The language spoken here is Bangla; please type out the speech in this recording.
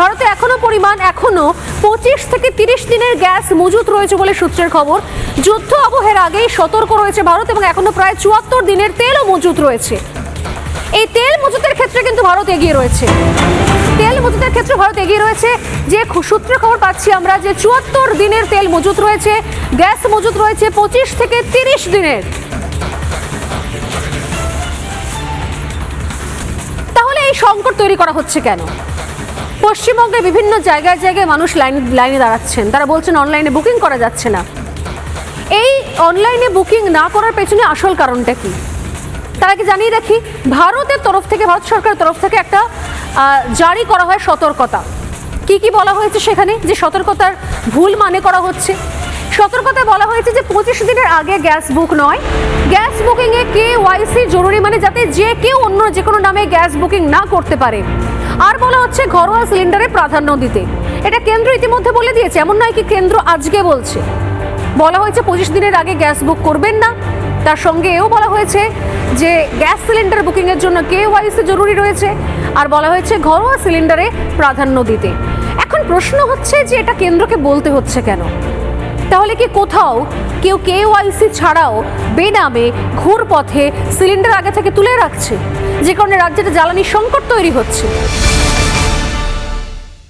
ভারতে এখনো 25 থেকে 30 দিনের গ্যাস মজুত রয়েছে বলে সূত্রের খবর। যুদ্ধ আবহের আগেই সতর্ক রয়েছে ভারত এবং এখনো প্রায় 74 দিনের তেলও মজুত রয়েছে। এই তেল মজুতের ক্ষেত্রে কিন্তু ভারত এগিয়ে রয়েছে। যে সূত্রে খবর পাচ্ছি আমরা যে 74 দিনের তেল মজুত রয়েছে, গ্যাস মজুত রয়েছে 25 থেকে 30 দিনের। তাহলে এই সংকট তৈরি করা হচ্ছে কেন? পশ্চিমবঙ্গের বিভিন্ন জায়গায় মানুষ লাইনে দাঁড়াচ্ছেন, তারা বলছেন অনলাইনে বুকিং করা যাচ্ছে না। এই অনলাইনে বুকিং না করার পেছনে আসল কারণটা কি তার আগে জানিয়ে রাখি, ভারত সরকারের তরফ থেকে একটা জারি করা হয় সতর্কতা। কি বলা হয়েছে সেখানে? যে সতর্কতার ভুল মানে করা হচ্ছে। সতর্কতায় বলা হয়েছে যে 25 দিনের আগে গ্যাস বুক নয়, গ্যাস বুকিংয়ে KYC জরুরি, মানে যাতে যে কেউ অন্য যে কোনো নামে গ্যাস বুকিং না করতে পারে। আর বলা হচ্ছে ঘরোয়া সিলিন্ডারে প্রাধান্য দিতে। এটা কেন্দ্র ইতিমধ্যে বলে দিয়েছে, এমন নয় কি কেন্দ্র আজকে বলছে। বলা হয়েছে 25 দিনের আগে গ্যাস বুক করবেন না। তার সঙ্গে এও বলা হয়েছে যে গ্যাস সিলিন্ডার বুকিংয়ের জন্য KYC জরুরি রয়েছে। আর বলা হয়েছে ঘরোয়া সিলিন্ডারে প্রাধান্য দিতে। এখন প্রশ্ন হচ্ছে যে এটা কেন্দ্রকে বলতে হচ্ছে কেন? তাহলে কি কোথাও কেউ KYC ছাড়াও বেনামে ঘুরপথে সিলিন্ডার আগে থেকে তুলে রাখছে, যে কারণে রাজ্যে জ্বালানি সংকট তৈরি হচ্ছে?